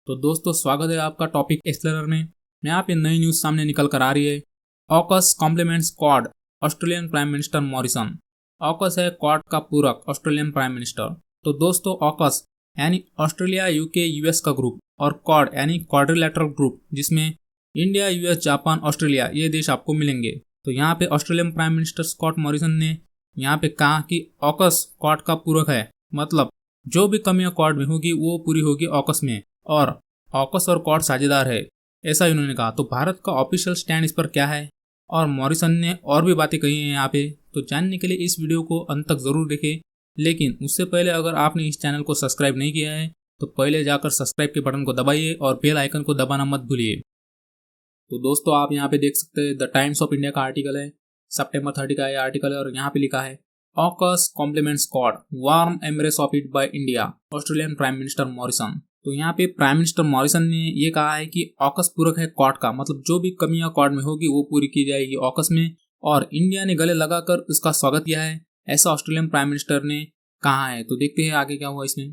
तो दोस्तों स्वागत है आपका टॉपिक एक्सप्लोरर में। यहाँ पे नई न्यूज़ सामने निकल कर आ रही है। AUKUS complements Quad Australian prime minister Morrison. AUKUS है क्वाड का पूरक ऑस्ट्रेलियन प्राइम मिनिस्टर। तो दोस्तों ऑकस यानी ऑस्ट्रेलिया यूके यूएस का ग्रुप और क्वाड यानी क्वाड्रिलैटरल ग्रुप जिसमें इंडिया यूएस जापान ऑस्ट्रेलिया ये देश आपको मिलेंगे। तो यहाँ पे Australian prime minister Scott Morrison ने यहाँ पे कहा कि ऑकस क्वाड का पूरक है, मतलब जो भी कमियां क्वाड में होगी वो पूरी होगी ऑकस में, और ऑकस और क्वाड साझेदार है, ऐसा इन्होंने कहा। तो भारत का ऑफिशियल स्टैंड इस पर क्या है और मॉरिसन ने और भी बातें कही हैं यहाँ पे, तो जानने के लिए इस वीडियो को अंत तक जरूर देखें। लेकिन उससे पहले अगर आपने इस चैनल को सब्सक्राइब नहीं किया है तो पहले जाकर सब्सक्राइब के बटन को दबाइए और बेल आइकन को दबाना मत भूलिए। तो दोस्तों आप यहाँ पे देख सकते हैं द टाइम्स ऑफ इंडिया का आर्टिकल है, सितंबर 30 का ये आर्टिकल है और यहाँ पे लिखा है AUKUS complements Quad warm embrace of it by India Australian prime minister Morrison. तो यहाँ पे प्राइम मिनिस्टर मॉरिसन ने ये कहा है कि ऑकस पूरक है क्वाड का, मतलब जो भी कमियां क्वाड में होगी वो पूरी की जाएगी ऑकस में, और इंडिया ने गले लगाकर उसका स्वागत किया है, ऐसा ऑस्ट्रेलियन प्राइम मिनिस्टर ने कहा है। तो देखते हैं आगे क्या हुआ इसमें।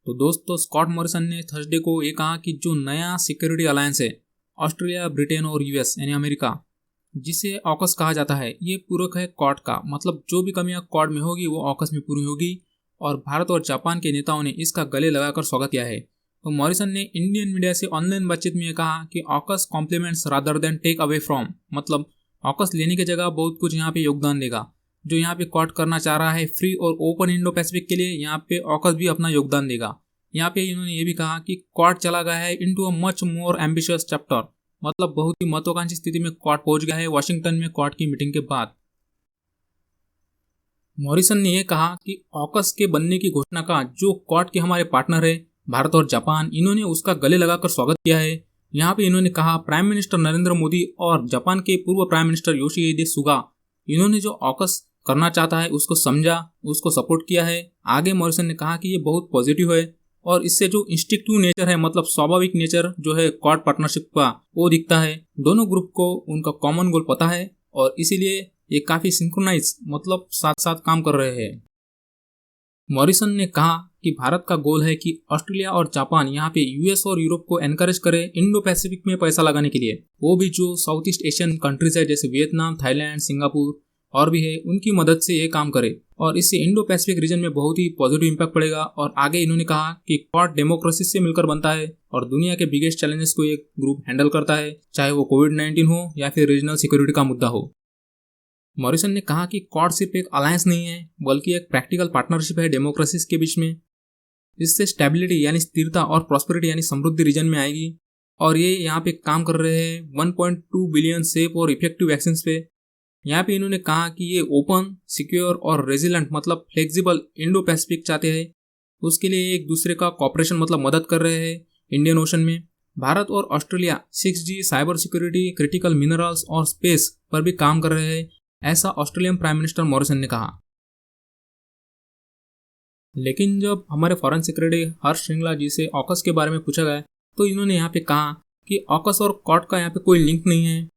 तो दोस्तों स्कॉट मॉरिसन ने थर्सडे को ये कहा कि जो नया सिक्योरिटी अलायंस है ऑस्ट्रेलिया ब्रिटेन और यूएस यानी अमेरिका जिसे ऑकस कहा जाता है, ये पूरक है क्वाड का, मतलब जो भी कमियां क्वाड में होगी वो ऑकस में पूरी होगी, और भारत और जापान के नेताओं ने इसका गले लगाकर स्वागत किया है। तो मॉरिसन ने इंडियन मीडिया से ऑनलाइन बातचीत में कहा कि AUKUS compliments rather than take away from, मतलब ऑकस लेने की जगह बहुत कुछ यहाँ पे योगदान देगा। जो यहाँ पे क्वाड करना चाह रहा है फ्री और ओपन इंडो पैसिफिक के लिए, यहाँ पे ऑकस भी अपना योगदान देगा। यहाँ पे इन्होंने ये भी कहा कि क्वाड चला गया है into a much more ambitious chapter, मतलब बहुत ही महत्वाकांक्षी स्थिति में क्वाड पहुंच गया है वाशिंगटन में क्वाड की मीटिंग के बाद। मॉरिसन ने यह कहा कि ऑकस के बनने की घोषणा का जो क्वाड के हमारे पार्टनर है भारत और जापान, इन्होंने उसका गले लगाकर स्वागत किया है। यहाँ पे इन्होंने कहा प्राइम मिनिस्टर नरेंद्र मोदी और जापान के पूर्व प्राइम मिनिस्टर योशिहिदे सुगा, इन्होंने जो ऑकस करना चाहता है उसको समझा, उसको सपोर्ट किया है। आगे मॉरिसन ने कहा कि ये बहुत पॉजिटिव है और इससे जो इंस्टिंक्टिव नेचर है, मतलब स्वाभाविक नेचर जो है क्वाड पार्टनरशिप का, वो दिखता है। दोनों ग्रुप को उनका कॉमन गोल पता है और इसीलिए ये काफी सिंक्रोनाइज, मतलब साथ साथ काम कर रहे हैं। मॉरिसन ने कहा कि भारत का गोल है कि ऑस्ट्रेलिया और जापान यहाँ पे यूएस और यूरोप को एनकरेज करे इंडो पैसिफिक में पैसा लगाने के लिए, वो भी जो साउथ ईस्ट एशियन कंट्रीज है जैसे वियतनाम, थाईलैंड, सिंगापुर और भी है, उनकी मदद से ये काम करे और इससे इंडो पैसिफिक रीजन में बहुत ही पॉजिटिव इंपैक्ट पड़ेगा। और आगे इन्होंने कहा कि क्वाड डेमोक्रेसी से मिलकर बनता है और दुनिया के बिगेस्ट चैलेंजेस को एक ग्रुप हैंडल करता है, चाहे वो कोविड-19 हो या फिर रीजनल सिक्योरिटी का मुद्दा हो। मॉरिसन ने कहा कि क्वाड सिर्फ एक अलायंस नहीं है बल्कि एक प्रैक्टिकल पार्टनरशिप है डेमोक्रेसीज के बीच में। इससे स्टेबिलिटी यानी स्थिरता और प्रॉस्पेरिटी यानी समृद्धि रीजन में आएगी, और ये यहाँ पे काम कर रहे हैं 1.2 बिलियन सेफ और इफेक्टिव वैक्सीन पे। यहाँ पे इन्होंने कहा कि ये ओपन, सिक्योर और रेजिलेंट, मतलब फ्लेक्सिबल इंडो पैसिफिक चाहते हैं। उसके लिए एक दूसरे का कॉपरेशन, मतलब मदद कर रहे हैं। इंडियन ओशन में भारत और Australia 6G, cyber security, critical minerals और स्पेस पर भी काम कर रहे हैं, ऐसा ऑस्ट्रेलियन प्राइम मिनिस्टर मॉरिसन ने कहा। लेकिन जब हमारे फॉरेन सेक्रेटरी हर्ष श्रिंगला जी से ऑकस के बारे में पूछा गया तो इन्होंने यहाँ पे कहा कि ऑकस और क्वाड का यहाँ पे कोई लिंक नहीं है।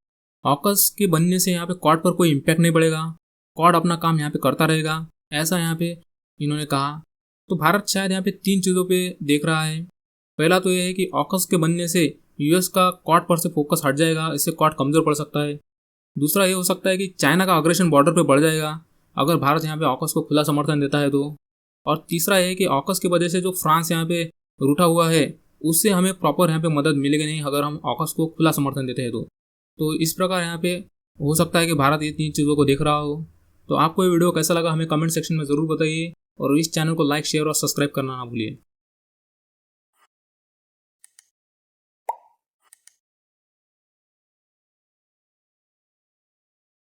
ऑकस के बनने से यहाँ पे क्वाड पर कोई इम्पैक्ट नहीं पड़ेगा, क्वाड अपना काम यहाँ पे करता रहेगा, ऐसा यहाँ पे इन्होंने कहा। तो भारत शायद यहाँ पे 3 चीज़ों पे देख रहा है। पहला तो यह है कि ऑकस के बनने से यूएस का क्वाड पर से फोकस हट जाएगा, इससे क्वाड कमजोर पड़ सकता है। दूसरा ये हो सकता है कि चाइना का अग्रेशन बॉर्डर पे बढ़ जाएगा अगर भारत यहाँ पे ऑकस को खुला समर्थन देता है तो। और तीसरा ये है कि ऑकस की वजह से जो फ्रांस यहाँ पे रूठा हुआ है उससे हमें प्रॉपर यहाँ पे मदद मिलेगी नहीं अगर हम ऑकस को खुला समर्थन देते हैं तो इस प्रकार यहाँ पे हो सकता है कि भारत ये 3 चीज़ों को देख रहा हो। तो आपको ये वीडियो कैसा लगा हमें कमेंट सेक्शन में ज़रूर बताइए और इस चैनल को लाइक, शेयर और सब्सक्राइब करना ना भूलिए।